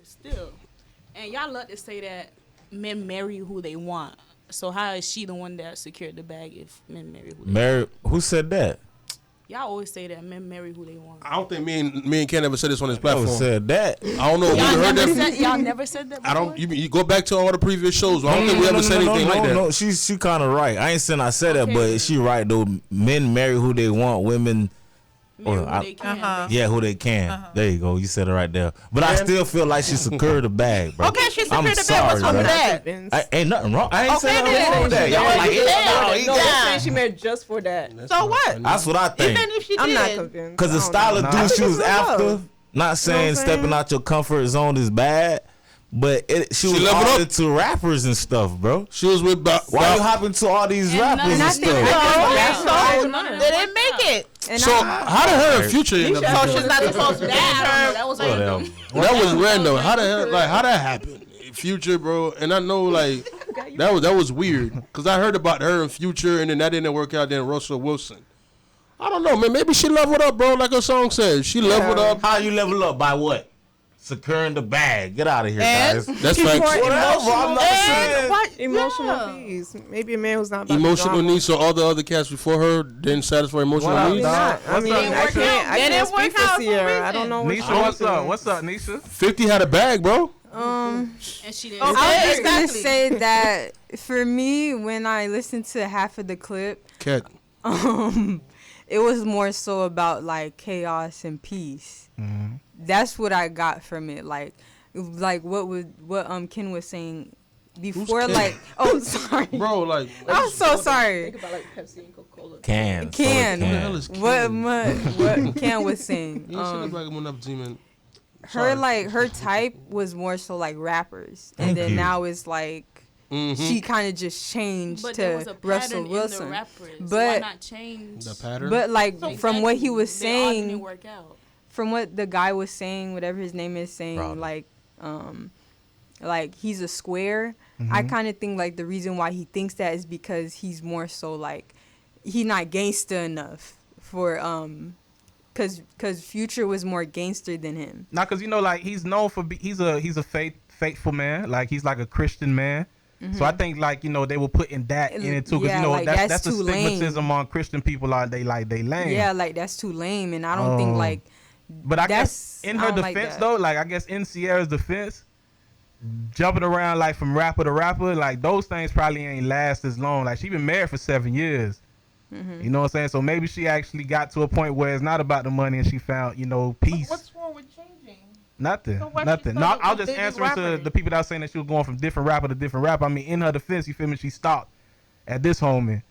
still. And y'all love to say that men marry who they want. So how is she the one that secured the bag if men marry who they want? Who said that? Y'all always say that men marry who they want. I don't think me and Ken ever said this on this platform. Said that. I don't know if you heard that. Y'all never said that before? I don't. You go back to all the previous shows. I don't think we ever said anything like that. No, she kind of right. I ain't saying I said that, but she right though. Men marry who they want. Women. Who they can. Yeah, who they can. There you go. You said it right there. But I still feel like she secured the bag, bro. Okay, she secured the bag. What's wrong with that? Ain't nothing wrong. I ain't saying nothing wrong with that. Y'all like no, they're saying she married just for that. So what? That's what I think. Even if she did. I'm not convinced. Because the style of dude she was after, not saying stepping out your comfort zone is bad, but she was all into rappers and stuff, bro. She was with. Why you hopping to all these rappers and stuff? They didn't make it. So how did her and Future end up? So she's not supposed to be her. That was random. That was random. How the hell? Like how that happened? Future, bro, and I know like that was weird because I heard about her and Future, and then that didn't work out. Then Russell Wilson. I don't know, man. Maybe she leveled up, bro. Like her song says, she leveled up. How you level up? By what? Securing the bag. Get out of here, guys. That's facts. Emotional needs. Maybe a man who's not about emotional needs. So all the other cats before her didn't satisfy emotional needs. I mean, I can't speak for Sierra. I don't know. Nisha, what's up, Nisha? 50 had a bag, bro. And she didn't. I was gonna say that for me, when I listened to half of the clip, it was more so about like chaos and peace. Mm-hmm. That's what I got from it. Like what Ken was saying before. Like, oh, sorry, bro. Like, I'm so sorry. Think about like Pepsi and Coca-Cola. Ken. What the hell is Ken? What Ken was saying. Her type was more so like rappers, and then now it's like she kind of just changed to Russell Wilson. But why not change the pattern? But like from what he was saying, from what the guy was saying, whatever his name is saying, like he's a square. I kind of think like the reason why he thinks that is because he's more so like he's not gangster enough for Cause Future was more gangster than him. Nah, cause you know, like he's known for he's a faithful man. Like he's like a Christian man. Mm-hmm. So I think like they were putting that in it too, cause like, that's the stigmatism on Christian people. Are they lame? Yeah, like that's too lame, and I don't think like. But I guess in her defense though, like I guess in Sierra's defense, jumping around like from rapper to rapper, like those things probably ain't last as long. Like she been married for 7 years. Mm-hmm. You know what I'm saying? So maybe she actually got to a point where it's not about the money and she found, peace. What's wrong with changing? Nothing. No, I'll just answer to the people that are saying that she was going from different rapper to different rapper. I mean, in her defense, you feel me? She stopped at this homie.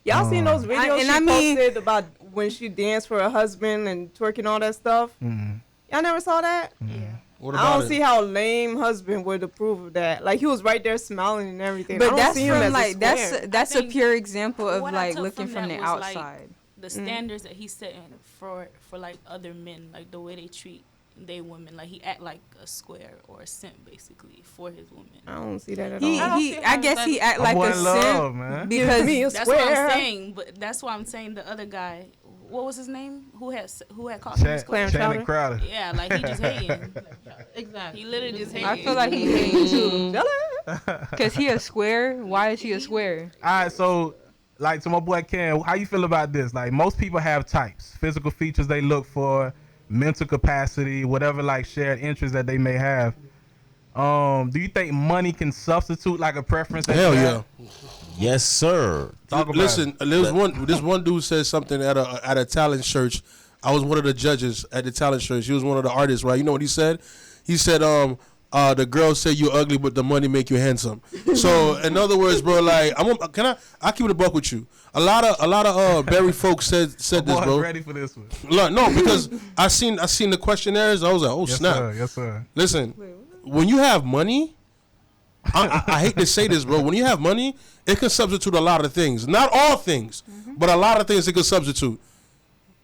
Y'all seen those videos she posted about when she danced for her husband and twerking all that stuff? Mm-hmm. Y'all never saw that? Mm-hmm. Yeah. I don't see how lame husband would approve of that. Like he was right there smiling and everything. But that's from like that's a pure example of like looking from the outside. Like the standards that he's setting for like other men, like the way they treat they women. Like he act like a square or a simp basically for his women. I don't see that at all. I guess he act like a simp man. because that's what I'm saying. But that's why I'm saying the other guy. What was his name? Who had caught him? Channing Crowder. Yeah, like he just hating. Exactly. He literally just hating. I feel like he hating too. Cause he a square. Why is he a square? All right, so like to my boy Ken, how you feel about this? Like most people have types, physical features they look for, mental capacity, whatever like shared interests that they may have. Do you think money can substitute like a preference? Hell yeah. Yes, sir. Listen, this one dude said something at a talent search. I was one of the judges at the talent search. He was one of the artists, right? You know what he said? He said, the girls say you ugly, but the money make you handsome. So in other words, bro, like I keep it a buck with you. A lot of Barry folks said this, bro. I'm ready for this one. No, because I seen the questionnaires. I was like, oh, yes, snap. Sir. Yes, sir. Listen, when you have money, I hate to say this, bro. When you have money, it can substitute a lot of things. Not all things, but a lot of things it can substitute.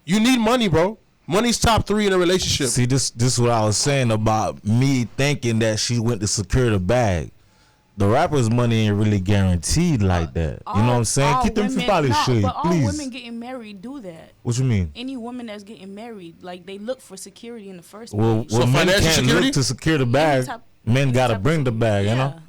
You need money, bro. Money's top 3 in a relationship. See, this is what I was saying about me thinking that she went to secure the bag. the rappers' money ain't really guaranteed like that. You know what I'm saying? Keep them from probably shit, but all please. women getting married do that. What you mean? Any woman that's getting married, like they look for security in the first Well, place. well, men financial can't security? look to secure the bag. Men gotta bring the bag, you know?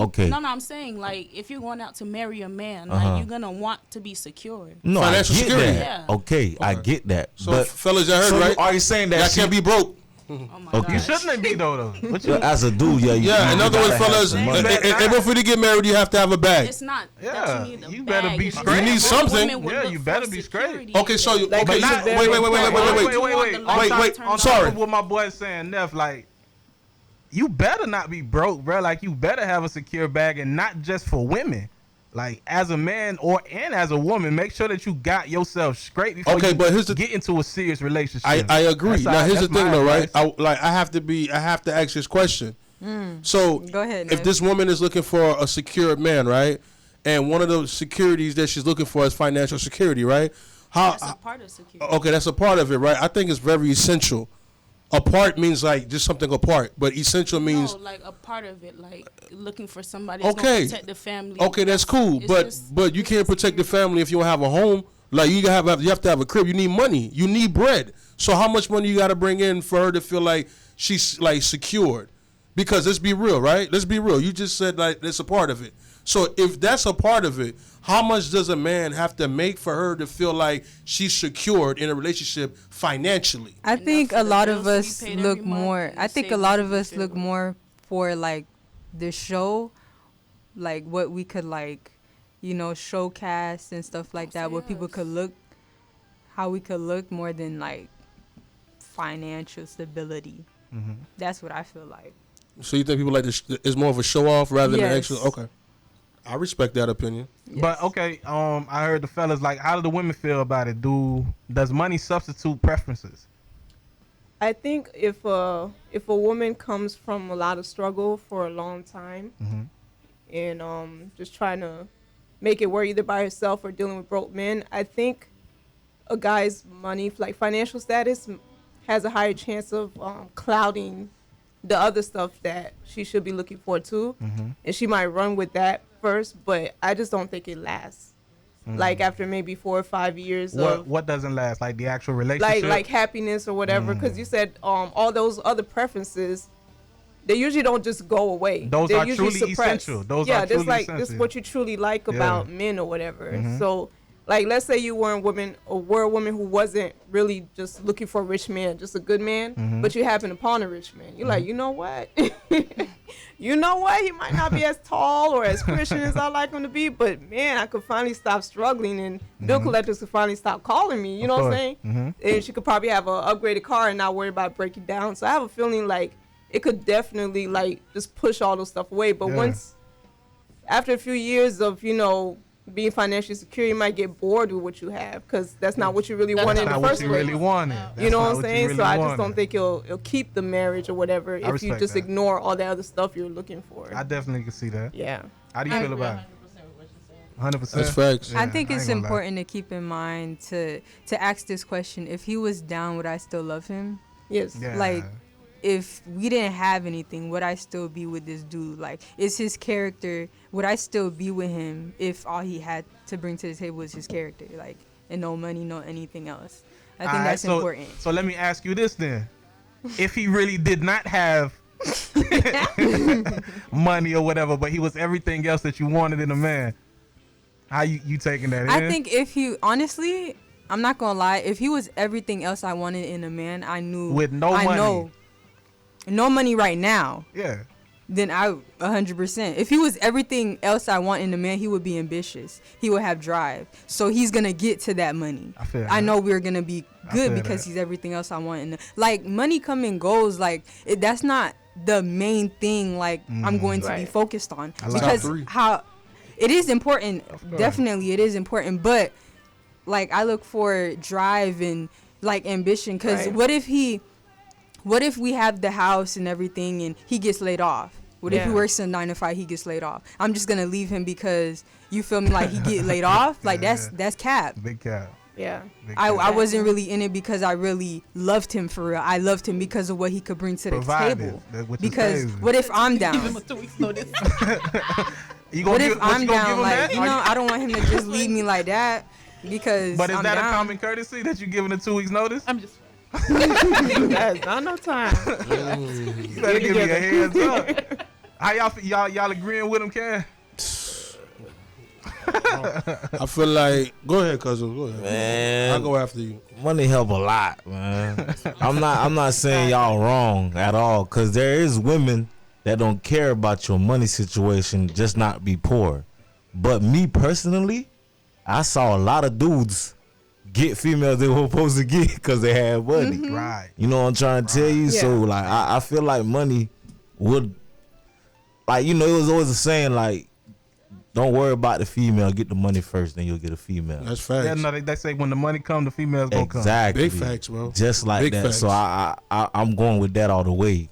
Okay. No, I'm saying like if you're going out to marry a man, like you're gonna want to be secure. No, Financial I get security. that. Okay, I get that. So, but fellas, y'all heard, so right? are you saying that Y'all can't be broke. Oh my Okay. You God. shouldn't be though. What you? as a dude, yeah. Yeah, in other words, fellas, in order for you to get married, you have to have a bag. It's not Yeah, that you need a you better bag, be it's just straight. You need that something. women would Yeah, look you for better be straight. security. Okay, so you, Like, okay, but so, not- wait. I'm Sorry. What my boy saying, Neff, like, you better not be broke, bro. Like, you better have a secure bag, and not just for women. Like, as a man and as a woman, make sure that you got yourself straight before Okay, you but here's the get into a serious relationship. I agree. Now here's the that's thing my though, right? advice. I have to ask this question. So Go ahead, if Nev. this woman is looking for a secure man, right? And one of the securities that she's looking for is financial security, right? That's a part of security. Okay, that's a part of it, right? I think it's very essential. Apart means like just something apart, but essential means No, like a part of it, like looking for somebody Okay. that's gonna protect the family. okay, that's cool. It's But you can't protect the family if you don't have a home. Like you have to have a crib. You need money. You need bread. So how much money you got to bring in for her to feel like she's like secured? Because let's be real, right? Let's be real. You just said like that's a part of it. So if that's a part of it, how much does a man have to make for her to feel like she's secured in a relationship financially? I think for a the lot of bills to us be paid look every month more. and I think a savings lot to of be us look filled. more for like the show, like what we could like, showcast and stuff like that. What people could look, how we could look more than like financial stability. That's what I feel like. So you think people like this is more of a show off rather than Yes. actual? Okay, I respect that opinion. But okay, I heard the fellas like, how do the women feel about it? Does money substitute preferences? I think if a woman comes from a lot of struggle for a long time, and just trying to make it work either by herself or dealing with broke men, I think a guy's money, like financial status, has a higher chance of clouding the other stuff that she should be looking for too, and she might run with that first. But I just don't think it lasts. Like after maybe 4 or 5 years of What doesn't last? Like the actual relationship? like happiness or whatever, because you said all those other preferences, they usually don't just go away. Those They're are usually truly suppressed. essential. Those yeah, are that's truly like essential. this is what you truly like about men or whatever. Mhm. So like let's say you were a woman who wasn't really just looking for a rich man, just a good man, but you happen upon a rich man. You're like, you know what? You know what? He might not be as tall or as Christian as I like him to be, but man, I could finally stop struggling, and bill collectors could finally stop calling me. You know what I'm saying? And she could probably have an upgraded car and not worry about breaking down. So I have a feeling like it could definitely like just push all those stuff away. But once, after a few years of being financially secure, you might get bored with what you have because that's not what you really wanted in the first place. Really wanted. You know what I'm saying? So I just don't think it'll keep the marriage or whatever if you just ignore all the other stuff you're looking for. I definitely can see that. Yeah. How do you feel about it? 100%. That's facts. I think it's important to keep in mind to ask this question: if he was down, would I still love him? Yes. Yeah. Like, if we didn't have anything, would I still be with this dude? Like, is his character, would I still be with him if all he had to bring to the table was his character? Like, and no money, no anything else. I think that's important. So let me ask you this then. If he really did not have money or whatever, but he was everything else that you wanted in a man, how you taking that in? I think if he, honestly, I'm not going to lie, if he was everything else I wanted in a man, I knew. With no money. No money right now. Yeah. Then I 100%. If he was everything else I want in a man, he would be ambitious. He would have drive. So he's gonna get to that money. I know we're gonna be good because he's everything else I want. Like money come and goes. Like that's not the main thing. Like I'm going to be focused on because how it is important. Definitely, it is important. But like I look for drive and like ambition. Because what if we have the house and everything and he gets laid off? What if he works a 9 to 5, he gets laid off? I'm just gonna leave him because you feel me? Like he get laid off? Like that's cap. Big cap. Yeah. I wasn't really in it because I really loved him for real. I loved him because of what he could bring to the table. Because what if I'm down? Give him a 2 weeks notice. What if I'm down? Like, you know, I don't want him to just leave me like that because. But is I'm that down. a common courtesy that you giving a 2 weeks notice? I'm just. That's not no time. You better give me a heads up. How y'all agreeing with him, Ken? I feel like go ahead, cousin. Go ahead. Man, I'll go after you. money help a lot, man. I'm not saying y'all wrong at all, cause there is women that don't care about your money situation, just not be poor. But me personally, I saw a lot of dudes get females they were supposed to get because they had money. Right. You know what I'm trying to tell you? Yeah. So like I feel like money would, like, you know, it was always a saying like, don't worry about the female, get the money first, then you'll get a female. That's facts. Yeah, no, they say when the money come, the females gonna come. Exactly. Big facts, bro. Just like Big that. facts. So I'm going with that all the way.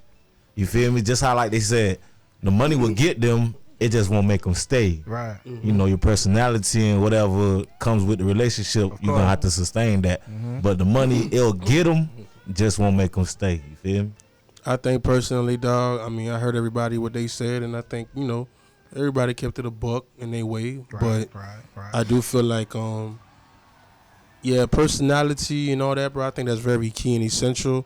You feel me? Just how like they said, the money will get them, it just won't make them stay. Right. You know, your personality and whatever comes with the relationship, you're going to have to sustain that. But the money, it'll get them, just won't make them stay. You feel me? I think personally, dog. I mean, I heard everybody what they said, and I think everybody kept it a buck in their way. Right. But I do feel like, personality and all that, bro. I think that's very key and essential.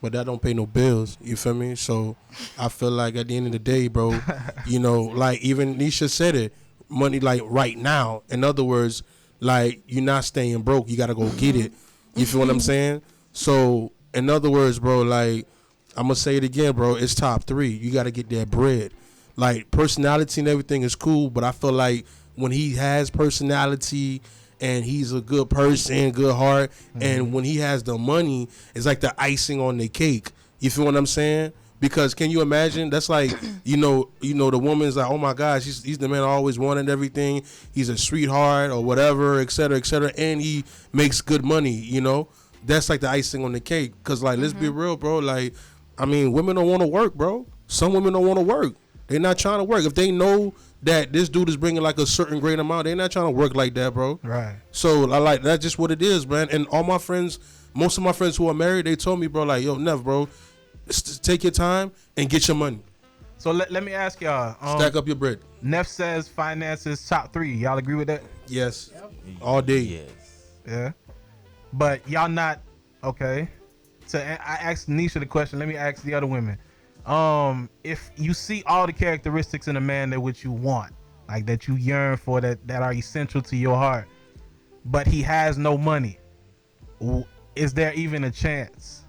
But that don't pay no bills. You feel me? So I feel like at the end of the day, bro, like even Nisha said it, money like right now. In other words, like you're not staying broke. You gotta go get it. You feel what I'm saying? So in other words, bro, like I'm gonna say it again, bro. It's top 3. You gotta get that bread. Like personality and everything is cool, but I feel like when he has personality and he's a good person, good heart, and when he has the money, it's like the icing on the cake. You feel what I'm saying? Because can you imagine? That's like, the woman's like, oh my gosh, he's the man I always wanted, everything. He's a sweetheart or whatever, et cetera, and he makes good money, That's like the icing on the cake. Because, like, let's be real, bro. Like, I mean, women don't want to work, bro. Some women don't want to work. They're not trying to work. If they know that this dude is bringing like a certain great amount, they're not trying to work like that, bro. Right. So I like that's just what it is, man. And all my friends, most of my friends who are married, they told me, bro, like, yo, Nev, bro, take your time and get your money. So let me ask y'all. Stack up your bread. Neff says finances top 3. Y'all agree with that? Yes. All day. Yes. Yeah. But y'all not okay. So I asked Nisha the question. Let me ask the other women. If you see all the characteristics in a man that what you want, like that you yearn for, that are essential to your heart, but he has no money, is there even a chance?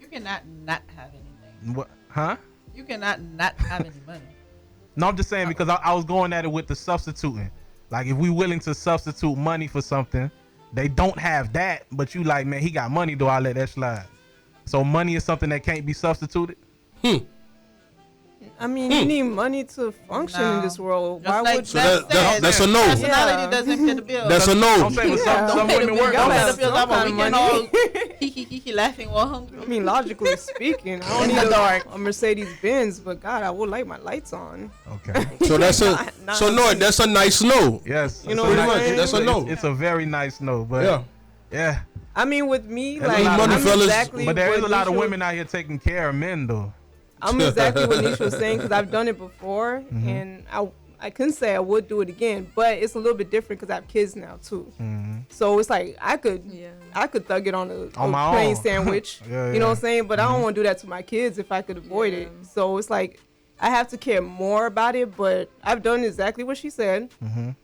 You cannot not have anything. What? Huh? You cannot not have any money. No, I'm just saying because I was going at it with the substituting. Like if we willing to substitute money for something, they don't have that, but you like, man, he got money, though I let that slide. So money is something that can't be substituted? I mean, you need money to function in this world. Just Why like would that's a no. personality doesn't fit the bill. That's a no. I'm saying some women work Don't on pay the that. bills. I'm kind of weekend money. all laughing while hungry. I mean, logically speaking, I don't need a Mercedes Benz, but God, I would like my lights on. Okay. So that's that's a nice no. Yes. You know So what I'm much. saying? That's a no. It's a very nice no, but yeah. I mean, with me, There's like, a lot of I'm fellas- exactly But there is a what lot of Nisha- women out here taking care of men, though. I'm exactly what Nisha was saying because I've done it before, and I couldn't say I would do it again, but it's a little bit different because I have kids now too. So it's like I could thug it on a my plain own. sandwich. Yeah, you know what I'm saying? But I don't want to do that to my kids if I could avoid it. So it's like I have to care more about it, but I've done exactly what she said, and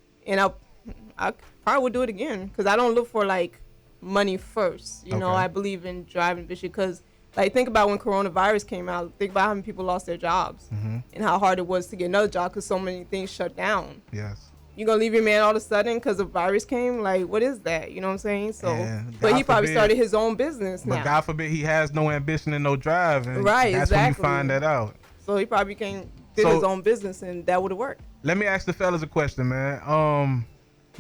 I probably would do it again because I don't look for like money first. You know, Okay. I believe in driving vision because. Like, think about when coronavirus came out. Think about how many people lost their jobs and how hard it was to get another job because so many things shut down. Yes. You gonna leave your man all of a sudden because a virus came? Like, what is that? You know what I'm saying? So, And but he God probably forbid- started his own business But now. God forbid he has no ambition and no drive. And Right, that's exactly. when you find that out. So he probably can did So- his own business and that would have worked. Let me ask the fellas a question, man.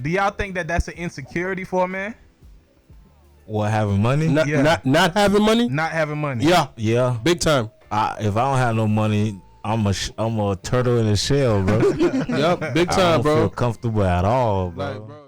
Do y'all think that that's an insecurity for a man? What, having money? Not having money? Not having money. Yeah. Yeah. Big time. If I don't have no money, I'm a turtle in a shell, bro. Yep. Big I time, don't bro. feel comfortable at all, bro. Like, bro.